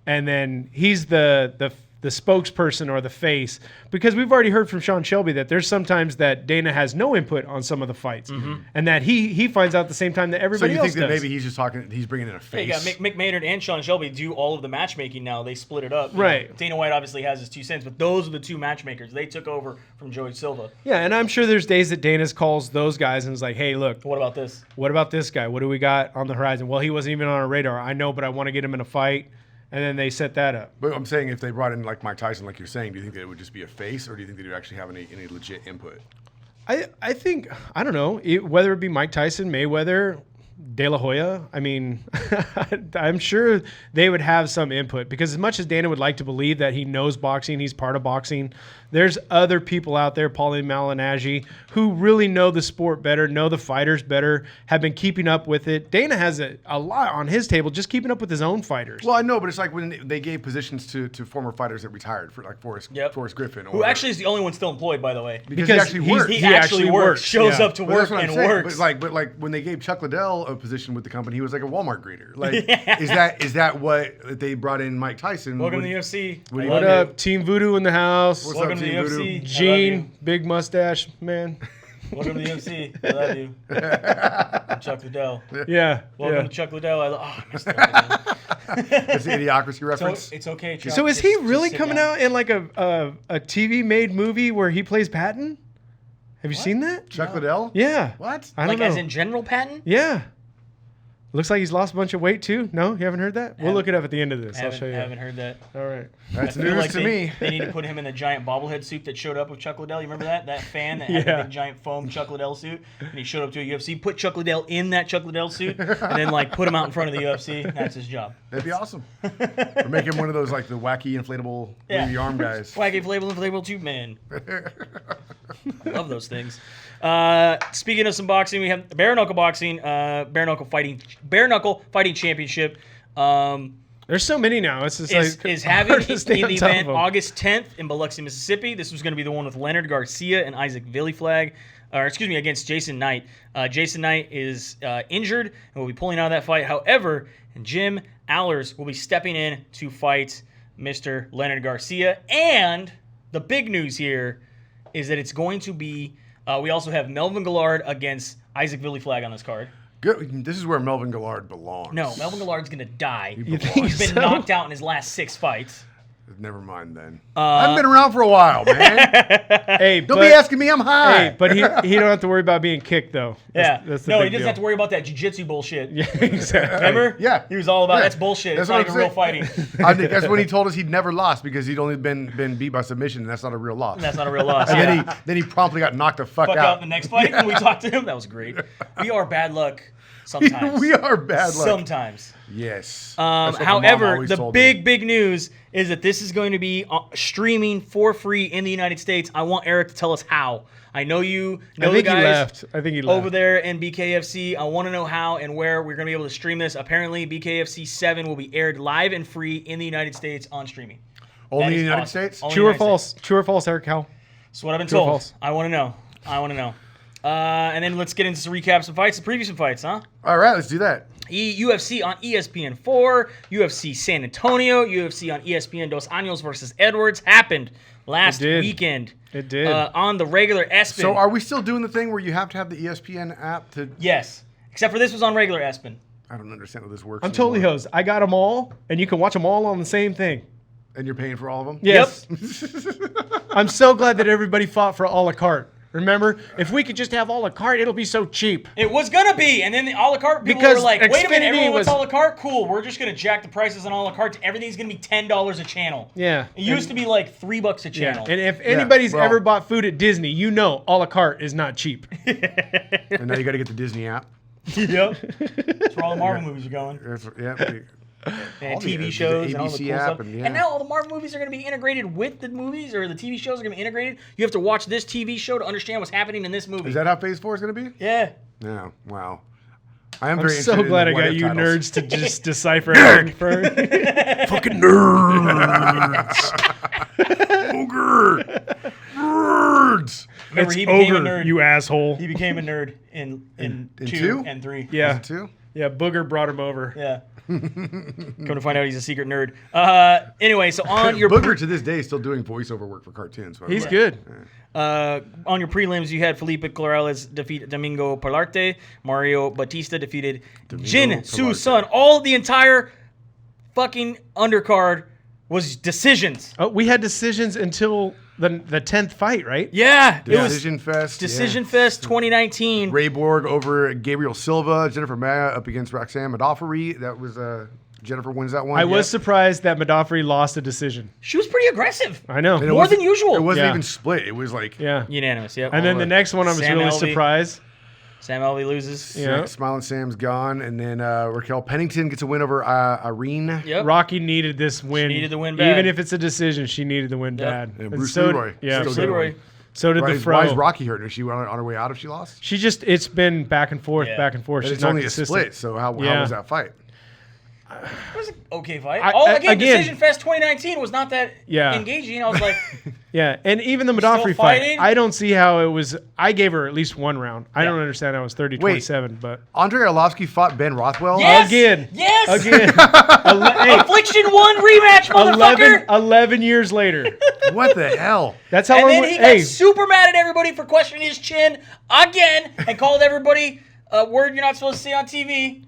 and then he's the spokesperson or the face, because we've already heard from Sean Shelby that there's sometimes that Dana has no input on some of the fights, and that he finds out at the same time that everybody else does. So you think that maybe he's just talking, he's bringing in a face? Yeah, Mick Maynard and Sean Shelby do all of the matchmaking now. They split it up. Right. Dana White obviously has his 2 cents, but those are the two matchmakers. They took over from Joey Silva. Yeah, and I'm sure there's days that Dana's calls those guys and is like, hey, look. What about this? What about this guy? What do we got on the horizon? Well, he wasn't even on our radar. I know, but I want to get him in a fight. And then they set that up. But I'm saying, if they brought in like Mike Tyson, like you're saying, do you think that it would just be a face, or do you think they would actually have any legit input? I think, I don't know, whether it be Mike Tyson, Mayweather, De La Hoya, I mean, I'm sure they would have some input, because as much as Dana would like to believe that he knows boxing, he's part of boxing, there's other people out there, Paulie Malignaggi, who really know the sport better, know the fighters better, have been keeping up with it. Dana has a lot on his table just keeping up with his own fighters. Well, I know, but it's like when they gave positions to former fighters that retired, for like Forrest Griffin. Who actually is the only one still employed, by the way. Because he actually works. He actually works. Shows up to work and works. But like when they gave Chuck Liddell a position with the company, he was like a Walmart greeter. Like, is that what they brought in Mike Tyson? Welcome to the UFC. What up, Team Voodoo in the house? What's Welcome up, to the Team UFC. Voodoo? Gene, big mustache, man. Welcome to the UFC. I love you. I'm Chuck Liddell. Yeah. Welcome to Chuck Liddell. I missed that. That's the Idiocracy reference. It's okay, Chuck. So is he really coming out in like a TV-made movie where he plays Patton? Have you seen that? Chuck Liddell? Yeah. What? I don't know. As in General Patton? Yeah. Looks like he's lost a bunch of weight too. No, you haven't heard that? We'll look it up at the end of this. I'll show you. I haven't heard that. All right. That's I feel news like to me. They need to put him in the giant bobblehead suit that showed up with Chuck Liddell. You remember that? That fan that had the big giant foam Chuck Liddell suit? And he showed up to a UFC. Put Chuck Liddell in that Chuck Liddell suit and then like put him out in front of the UFC. That's his job. That'd be awesome. Or make him one of those like the wacky inflatable movie arm guys. Wacky inflatable tube man. I love those things. Speaking of some boxing, we have bare knuckle boxing, bare knuckle fighting championship. There's so many now. It's just is having hard to in stay on the top event of 'em. August 10th in Biloxi, Mississippi. This was going to be the one with Leonard Garcia and Isaac Villiflag, against Jason Knight. Jason Knight is injured and will be pulling out of that fight. However, Jim Allers will be stepping in to fight Mr. Leonard Garcia. And the big news here is that it's going to be. We also have Melvin Gillard against Isaac Villiflag on this card. Good. This is where Melvin Gillard belongs. No, Melvin Gillard's going to die. You think He's been so? knocked out in his last 6 fights. Never mind then. I've been around for a while, man. Hey, Don't be asking me. I'm high. Hey, but he don't have to worry about being kicked though. That's the No, he big doesn't deal. have to worry about that jiu-jitsu bullshit. Yeah, exactly. Remember? Yeah. He was all about Yeah. that's bullshit. That's It's not what even I'm real fighting. I think that's when he told us he'd never lost because he'd only been beat by submission, and that's not a real loss. And that's not a real loss. And Yeah. then he promply got knocked the fuck Fuck out. out in the next fight when we talked to him. That was great. We are bad luck sometimes. We are bad luck. Sometimes. Yes. That's what my mom However, always the told me. big news is that this is going to be streaming for free in the United States. I want Eric to tell us how. I know you know I think the guys he left. I think he left. over there in BKFC. I want to know how and where we're going to be able to stream this. Apparently, BKFC 7 will be aired live and free in the United States on streaming. Only That in is the United awesome. States? Only True in or the United States. false? True or false, Eric Howell? That's what I've been True or told. false? I want to know. And then let's get into some recaps of fights, the previous fights, huh? All right, let's do that. UFC on ESPN4, UFC San Antonio, UFC on ESPN Dos Anjos versus Edwards happened last did. weekend. It did. On the regular ESPN. So are we still doing the thing where you have to have the ESPN app to... Yes. Except for this was on regular ESPN. I don't understand how this works I'm totally anymore. hosed. I got them all, and you can watch them all on the same thing. And you're paying for all of them? Yes. I'm so glad that everybody fought for a la carte. Remember, if we could just have a la carte, it'll be so cheap. It was gonna be, and then the a la carte people Because were like, "Wait a minute, Xfinity everyone wants was- a la carte? Cool, we're just gonna jack the prices on a la carte. Everything's gonna be $10 a channel." Yeah. It used to be like $3 a channel. And if anybody's well- ever bought food at Disney, you know a la carte is not cheap. And now you got to get the Disney app. Yep. That's where all the Marvel movies are going. And All the- TV shows and all the ABC cool app stuff. and, And, yeah. now all the Marvel movies are going to be integrated with the movies, or the TV shows are going to be integrated. You have to watch this TV show to understand what's happening in this movie. Is that how Phase 4 is going to be? Yeah. Yeah. Wow. I am I'm very so interested glad I in the got what-if you titles. nerds to just decipher everything for Fucking nerds. Ogre. Nerds. Remember, It's he became a ogre, nerd. you asshole. He became a nerd in In 2 two? and 3. Yeah. Is it too? Yeah, Booger brought him over. Yeah. Come to find out he's a secret nerd. Anyway, so on your Booger to this day is still doing voiceover work for cartoons. by the He's way. good. on your prelims, you had Felipe Corrales defeat Domingo Pilarte. Mario Batista defeated Jin Soo Pilarte. Sun. All the entire fucking undercard was decisions. Oh, we had decisions until the 10th fight, right? Yeah, it was Decision Fest. Decision yeah. Fest 2019. Ray Borg over Gabriel Silva. Jennifer Maya up against Roxanne Modafferi. That was Jennifer wins that one. I was surprised that Modafferi lost a decision. She was pretty aggressive. I know. And it more wasn't- than usual. It wasn't Yeah. even split. It was like Yeah. Unanimous, yep. And then the next one I was Sam really Alvey. surprised. Sam Alvey loses. Yeah. Smiling Sam's gone, and then Raquel Pennington gets a win over Irene. Yep. Rocky needed this win. needed the win bad. Even if it's a decision, she needed the win Yep. bad. And And Bruce so, Leroy Yeah, still so, good. Leroy. so did Why, the Fro. why is Rocky hurt? Is she on her way out if she lost? She just, it's been back and forth, Yeah. back and forth. But She's it's not only consistent. a split, so how Yeah. was that fight? It was an okay fight. Again- Decision Fest 2019 was not that Yeah. engaging. I was like, Yeah, and even the still Modafferi fight, fighting? I don't see how it was. I gave her at least one round. I Yeah. don't understand how it was 30-27, but Andre Arlovsky fought Ben Rothwell. Yes! again, Yes! again, hey, Affliction 1 rematch, motherfucker! 11 years later. What the hell? That's how And long. then he Hey, got super mad at everybody for questioning his chin again and called everybody a word you're not supposed to say on TV.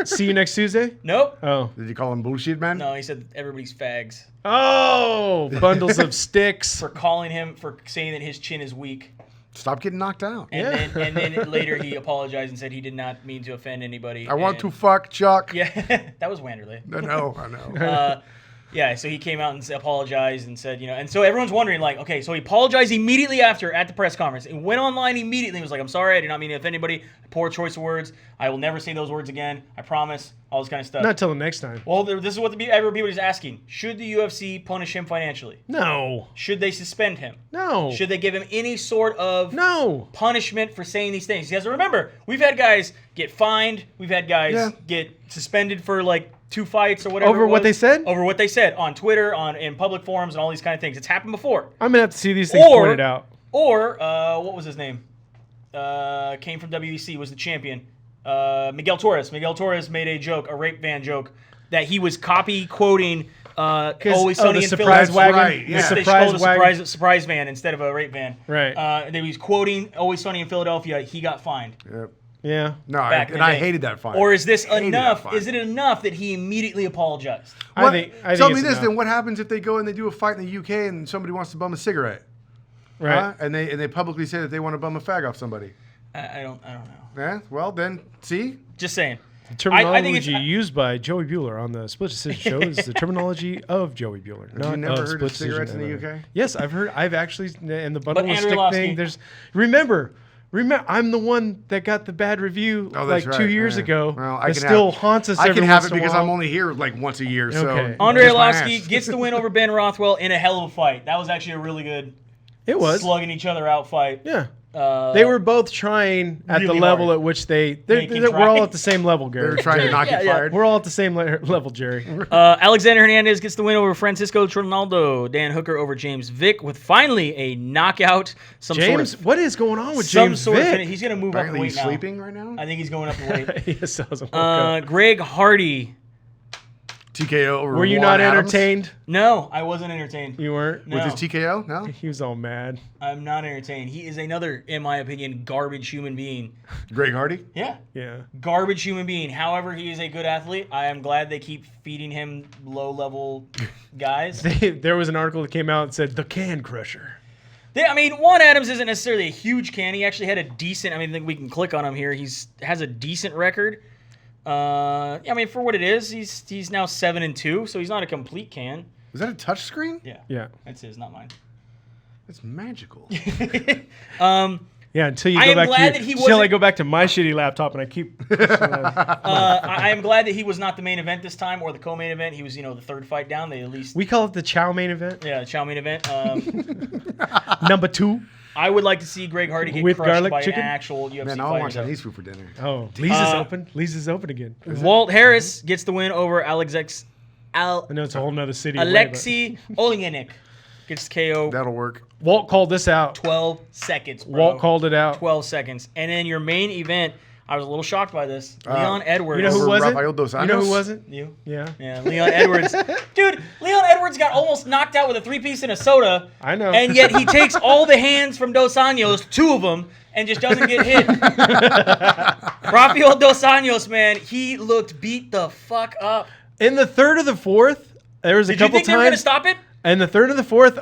see you next Tuesday. Nope. Oh, Did you call him bullshit, man? No, he said everybody's fags oh, bundles of sticks. for calling him for saying that his chin is weak. Stop getting knocked out. And then later he apologized and said he did not mean to offend anybody. I want to and- fuck Chuck. Yeah, that was Wanderlei. I know. Yeah, so he came out and apologized and said, and so everyone's wondering, like, okay, so he apologized immediately after at the press conference. He went online immediately and was like, I'm sorry, I did not mean to offend anybody. Poor choice of words. I will never say those words again. I promise. All this kind of stuff. Not till the next time. Well, this is what everybody's asking. Should the UFC punish him financially? No, Should they suspend him? no, Should they give him any sort of no. punishment for saying these things? Because remember, we've had guys get fined. We've had guys get suspended for like 2 fights or whatever. Over it what was. they said? Over what they said on Twitter, in public forums, and all these kind of things. It's happened before. I'm gonna have to see these things pointed out. Or what was his name? Came from WEC, was the champion. Miguel Torres. Miguel Torres made a joke, a rape van joke, that he was copy quoting Always Sunny the in surprise Philadelphia. wagon. Right, yeah. The They surprise called wagon. a surprise van instead of a rape van. Right. They was quoting Always Sunny in Philadelphia. He got fined. Yep. Yeah. No, Back in the I day. hated that fight. Or is this Hated that enough? fight. Is it enough that he immediately apologized? I think Tell me it's this, enough. then what happens if they go and they do a fight in the UK and somebody wants to bum a cigarette? Right. Huh? And they publicly say that they want to bum a fag off somebody. I don't know. Yeah? Well, then, see? Just saying. Terminology I think it's- used by Joey Bueller on the Split Decision Show is the terminology of Joey Bueller. Have you never heard of cigarettes in the MMA. UK? Yes, I've heard. I've actually in the bundle of Andrew stick Arlovsky- thing. There's remember. I'm the one that got the bad review Oh, like that's 2 right. years Yeah. ago. Well, It still haunts us. I every can have once it in a because while. I'm only here like once a year. So Okay. Andre kiss my Arlovsky ass. gets the win over Ben Rothwell in a hell of a fight. That was actually a really good It was. slugging each other out fight. Yeah. They were both trying at the really level hard. at which we're Making all try. at the same level, They were Gary. trying to knock Yeah, you yeah. fired. We're all at the same level, Jerry. Alexander Hernandez gets the win over Francisco Trinaldo. Dan Hooker over James Vick with finally a knockout. James, what is going on with some James sort of Vick? finish. He's going to move up in Apparently weight he's now. sleeping right now. I think he's going up in weight. He just doesn't woke up. Greg Hardy. TKO over Were you Juan not Adams? entertained? No, I wasn't entertained. You weren't? No. With his TKO? No? He was all mad. I'm not entertained. He is another, in my opinion, garbage human being. Greg Hardy? Yeah. Yeah. Garbage human being. However, he is a good athlete. I am glad they keep feeding him low-level guys. There was an article that came out and said, the Can Crusher. Juan Adams isn't necessarily a huge can. He actually had a decent. I think we can click on him here. Has a decent record. For what it is, he's now 7-2, so he's not a complete can. Is that a touch screen? Yeah. That's his, not mine. That's magical. Yeah, until you I go am back glad to that he until I wasn't- go back to my shitty laptop and I keep. I am glad that he was not the main event this time or the co-main event. He was, the third fight down. They at least We call it the Chow main event. the Chow main event. Number 2. I would like to see Greg Hardy get With crushed garlic by chicken? an actual UFC Man, I want fighter. Chinese food for dinner. Oh, Lee's is open. Lee's is open again. Walt Harris gets the win over I know it's a whole nother city. away, but- Alexei Olenek gets KO. That'll work. Walt called this out. 12 seconds, bro. Walt called it out. 12 seconds. And then your main event, I was a little shocked by this. Leon Edwards. You know who Over wasn't? Rafael dos You know who Anjos? wasn't? You? Yeah. Yeah, Leon Edwards. Dude, Leon Edwards got almost knocked out with a 3-piece and a soda. I know. And yet he takes all the hands from Dos Anjos, 2 of them, and just doesn't get hit. Rafael Dos Anjos, man, he looked beat the fuck up. In the third or the fourth, there was a Did you couple think they were going to times. stop it? In the third and the fourth,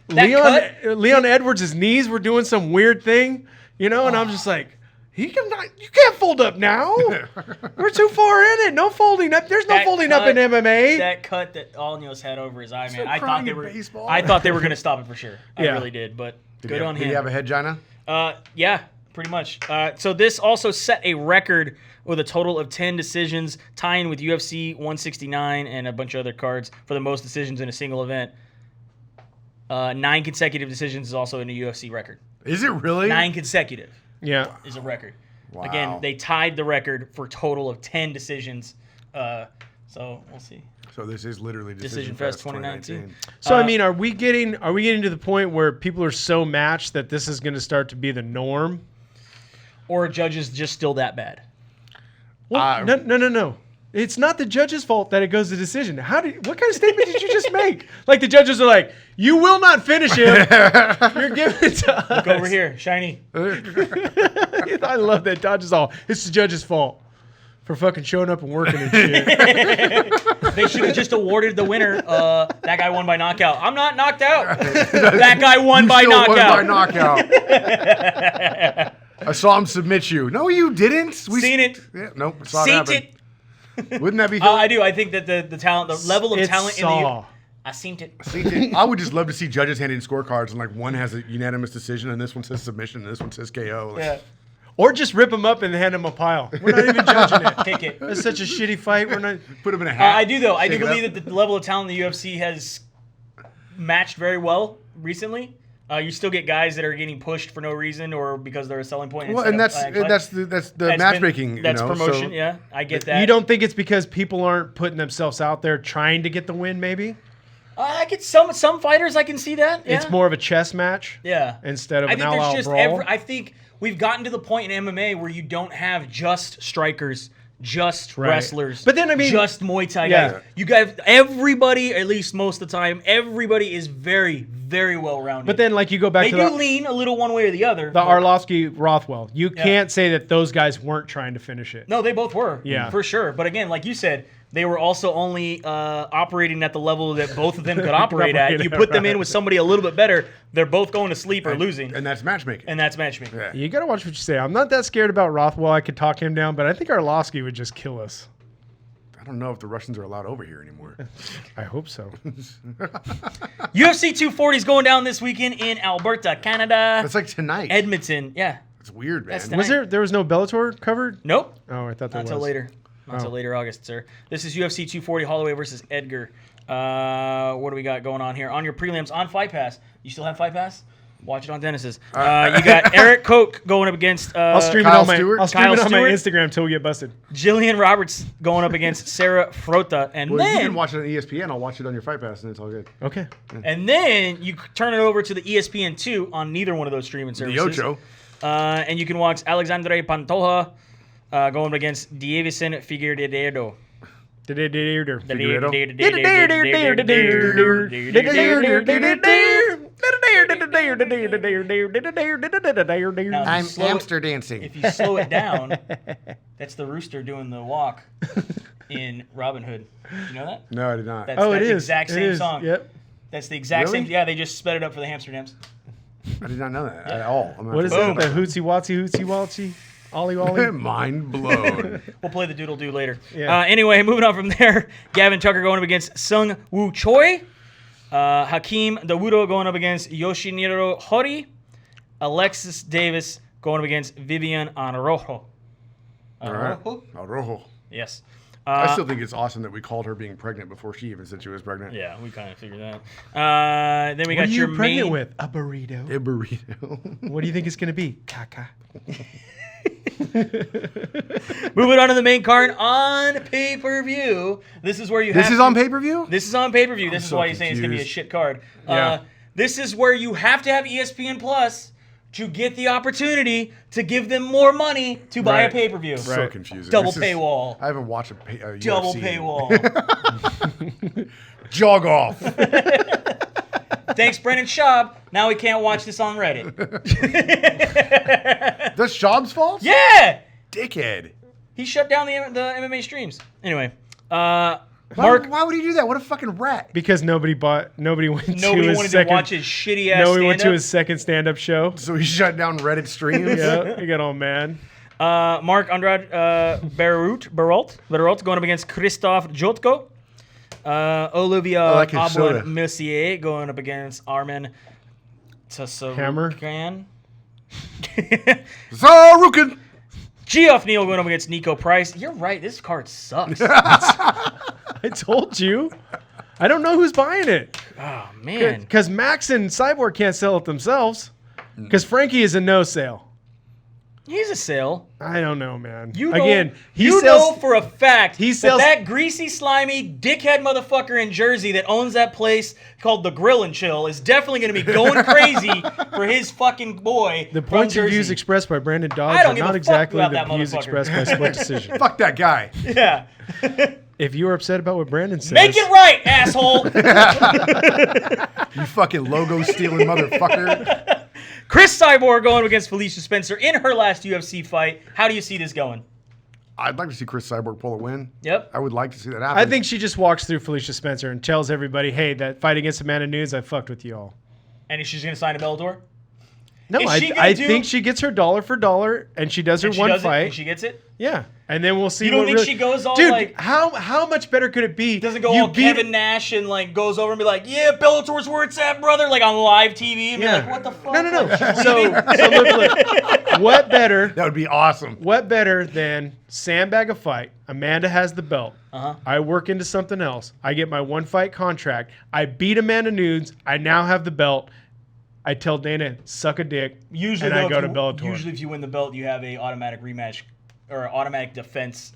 Leon Edwards' knees were doing some weird thing, and I'm just like, you can't fold up now. We're too far in it. No folding up. There's no That folding up in cut- MMA. That cut that Anjos had over his eye, man. no I thought crying they in were. baseball. I thought they were going to stop it for sure. I Yeah. really did, but Did good on Did him. he have a head, Gina? Yeah, pretty much. So this also set a record with a total of 10 decisions, tying with UFC 169 and a bunch of other cards for the most decisions in a single event. 9 consecutive decisions is also in a UFC record. Is it really? 9 consecutive Yeah. is a record. Wow. Again, they tied the record for a total of 10 decisions. So we'll see. So this is literally Decision Fest 2019. So are we getting to the point where people are so matched that this is going to start to be the norm? Or are judges just still that bad? Well, no. It's not the judge's fault that it goes to decision. What kind of statement did you just make? Like the judges are like, you will not finish him. You're giving it to us. Look over here, Shiny. I love that Dodge is all. It's the judge's fault for fucking showing up and working and shit. They should have just awarded the winner. That guy won by knockout. I'm not knocked out. That guy won by Still won by knockout. knockout. I saw him submit you. No, you didn't. Seen it. Yeah, nope. Saw it Seen happen. it. Wouldn't that be? I do. I think that the talent, the level of It's talent Saw. in the. I seen it. I would just love to see judges handing scorecards and like one has a unanimous decision and this one says submission and this one says KO. Like, Yeah. Or just rip them up and hand them a pile. We're not even judging it. Pick it. It's such a shitty fight. We're not. Put them in a hat. I do though. I do shake it believe up. that the level of talent in the UFC has matched very well recently. You still get guys that are getting pushed for no reason or because they're a selling point. Well, instead and of that's the That's matchmaking. That's you know, promotion. so- Yeah, I get that. You don't think it's because people aren't putting themselves out there trying to get the win? Maybe I get some fighters. I can see that. Yeah. it's more of a chess match. Yeah. Instead of I an think there's all-out just brawl. I think we've gotten to the point in MMA where you don't have just strikers, just Right. wrestlers. But then, I mean- just Muay Thai Yeah. guys. You guys, everybody, at least most of the time, everybody is very, very well rounded. But then, like you go back they to do the lean a little one way or the other. the but- Arlovsky Rothwell. You can't say that those guys weren't trying to finish it. No, they both were. Yeah. For sure. But again, like you said, they were also only operating at the level that both of them could operate at. You put them in with somebody a little bit better, they're both going to sleep or losing. And that's matchmaking. And that's matchmaking. Yeah. You gotta watch what you say. I'm not that scared about Rothwell. I could talk him down, but I think Arlovsky would just kill us. I don't know if the Russians are allowed over here anymore. I hope so. UFC 240 is going down this weekend in Alberta, Canada. That's like tonight. Edmonton. Yeah. It's weird, man. That's Was there was no Bellator covered? Nope. Oh, I thought there Not was. until later. Not until later August, sir. This is UFC 240 Holloway versus Edgar. What do we got going on here? On your prelims on Fight Pass. You still have Fight Pass? Watch it on Dennis's. You got Eric Koch going up against I'll stream Kyle it on my Stewart? I'll stream Kyle it on my Stewart? Instagram until we get busted. Jillian Roberts going up against Sarah Frota. And Well, you then can watch it on ESPN. I'll watch it on your Fight Pass, and it's all good. Okay. you turn it over to the ESPN2 on neither one of those streaming The services. Ocho. And you can watch Alexandre Pantoja going up against Davison Figueiredo. I'm slow it- hamster dancing. If you slow it down, that's the rooster doing the walk in Robin Hood. Did you know that? No, I did not. That's Oh, it that is. exact It same is. song. Yep. That's the exact Really? same. Yeah, they just sped it up for the Amsterdams. I did not know that at all. What is it? The hootsy waltzy, ollie ollie. Mind blown. We'll play the doodle-doo later. Yeah. Anyway, moving on from there, Gavin Tucker going up against Sung Woo Choi. Hakeem Dawudo going up against Yoshiniro Hori. Alexis Davis going up against Vivian Araújo. All right. Arojo. Yes. I still think it's awesome that we called her being pregnant before she even said she was pregnant. Yeah, we kind of figured that. Then we What got are your you pregnant main. with? A burrito. A burrito. What do you think it's gonna be? Caca. Moving on to the main card on pay-per-view. This is where you have This is on pay-per-view? This is on pay-per-view. This is so why you're saying it's going to be a confused. shit card. Yeah. This is where you have to have ESPN Plus to get the opportunity to give them more money to buy a Right. pay-per-view. So Right. confusing. Double This is- paywall. I haven't watched a Double UFC. paywall. Jog off. Thanks, Brendan Schaub. Now we can't watch this on Reddit. That's Schaub's fault? Yeah! Dickhead. He shut down the MMA streams. Anyway, Mark, Why would he do that? What a fucking rat. Because nobody went nobody to his wanted second. to watch his shitty ass Nobody went to stand-up. his second stand-up show. So he shut down Reddit streams? Yeah, he got all mad. Mark Andrade Barrault going up against Christoph Jotko. Olivia like his soda. Abouan Mercier going up against Armin Hammer. Tassarukian. Zarukin. Geoff Neal going up against Nico Price. You're right. This card sucks. I told you. I don't know who's buying it. Oh, man. Because Max and Cyborg can't sell it themselves. Because Frankie is a no sale. He's a sale. I don't know, man. You know, Again, he you sells. know for a fact he sells- that greasy, slimy, dickhead motherfucker in Jersey that owns that place called the Grill and Chill is definitely going to be going crazy for his fucking boy. The from points and Jersey. views expressed by Brandon Dodds I don't are give not a fuck exactly about the that views motherfucker. expressed by Split Decision. Fuck that guy. Yeah. If you are upset about what Brandon says, Make it right, asshole. You fucking logo stealing motherfucker. Chris Cyborg going against Felicia Spencer in her last UFC fight. How do you see this going? I'd like to see Chris Cyborg pull a win. Yep. I would like to see that happen. I think she just walks through Felicia Spencer and tells everybody, "Hey, that fight against Amanda Nunes, I fucked with you all." And she's going to sign a Bellator? No, Is she gonna I do- think she gets her dollar for dollar, and she does her And she one does it, fight. and she gets it? Yeah, and then we'll see. You don't what think really- she goes all Dude, like- how much better could it be? Doesn't go you all beat- Kevin Nash and like goes over and be like, yeah, Bellator's where it's at, brother, like on live TV and be Yeah. like, what the fuck? No. Like, she's so leaving? look. What better? that would be awesome. What better than sandbag a fight? Amanda has the belt. Uh-huh. I work into something else. I get my one fight contract. I beat Amanda Nunes. I now have the belt. I tell Dana, suck a dick, Usually, and though, I go if to you- Bellator. Usually, if you win the belt, you have a automatic rematch or automatic defense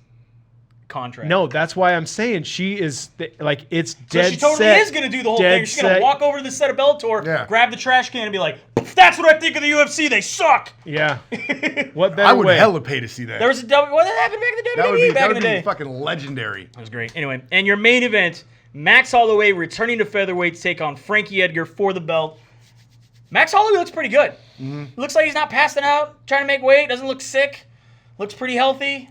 contract. No, that's why I'm saying she is like it's So dead she totally set. is going to do the whole Dead thing. She's going to set. walk over to the set of Bellator, Yeah. grab the trash can, and be like, that's what I think of the UFC. They suck. Yeah. What better I would way? hella pay to see that. There was a what happened back in the that would WWE be, back that in would the be day. fucking legendary. That was great. Anyway, and your main event, Max Holloway returning to featherweight to take on Frankie Edgar for the belt. Max Holloway looks pretty good. Looks like he's not passing out, trying to make weight, doesn't look sick. Looks pretty healthy.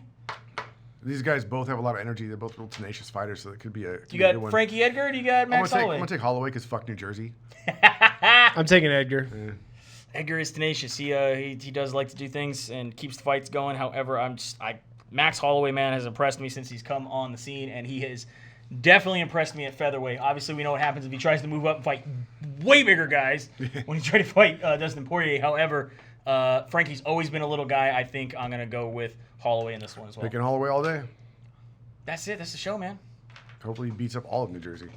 These guys both have a lot of energy. They're both real tenacious fighters, so it could be a. You got Frankie Edgar or do you got I'm Max Holloway? gonna take Holloway because fuck New Jersey. I'm taking Edgar. Edgar is tenacious. He does like to do things and keeps the fights going. However, Max Holloway, man, has impressed me since he's come on the scene, and he has definitely impressed me at featherweight. Obviously, we know what happens if he tries to move up and fight way bigger guys when he tried to fight Dustin Poirier. However, Frankie's always been a little guy. I think I'm going to go with Holloway in this one as well. Picking Holloway all day. That's it. That's the show, man. Hopefully, he beats up all of New Jersey.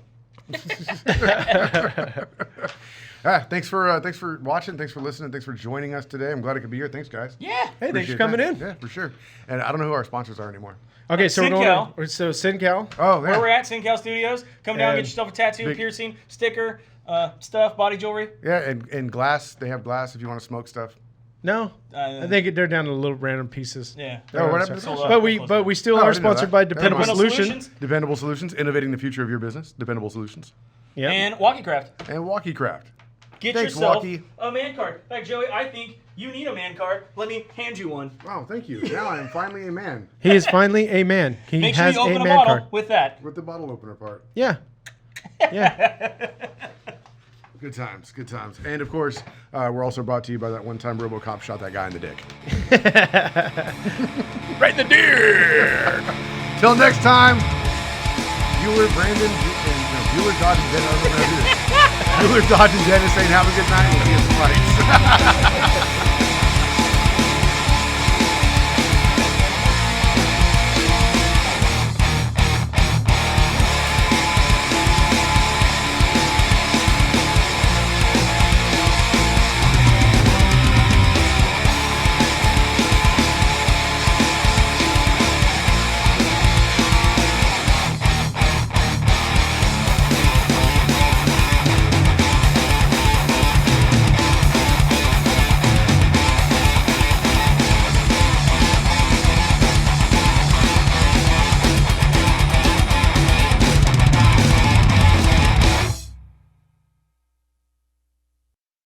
Thanks for watching. Thanks for listening. Thanks for joining us today. I'm glad I could be here. Thanks, guys. Yeah. Hey, thanks Appreciate for coming that. in. Yeah, for sure. And I don't know who our sponsors are anymore. Okay, so we're SinCal. going. So SinCal. Oh, Where yeah. we're at, SinCal Studios. Come down, And get yourself a tattoo, big- piercing, sticker, stuff, body jewelry. Yeah, and glass. They have glass if you want to smoke stuff. No, I think they're down to little random pieces. Yeah. Oh, what happened to Sorry. that? But we still Oh, I are didn't know sponsored that. by I didn't know Dependable that. Dependable Solutions. Solutions. Dependable Solutions, innovating the future of your business. Dependable Solutions. Yeah. And Walkie Craft. And Walkie Craft. Get Thanks, yourself Walkie. a man card. In fact, Joey, I think you need a man card. Let me hand you one. Wow, thank you. Now I am finally a man. He is finally a man. He Make sure has you open a a man bottle card. with that. With the bottle opener part. Yeah. Yeah. Good times, good times. And of course, we're also brought to you by that one time RoboCop shot that guy in the dick. Right in the dick. Till next time, Bueller, Brandon, and Bueller, Dodge, and Dennis. I don't know how to do this. Bueller, Dodge, and Dennis saying have a good night. We'll see you in some fights.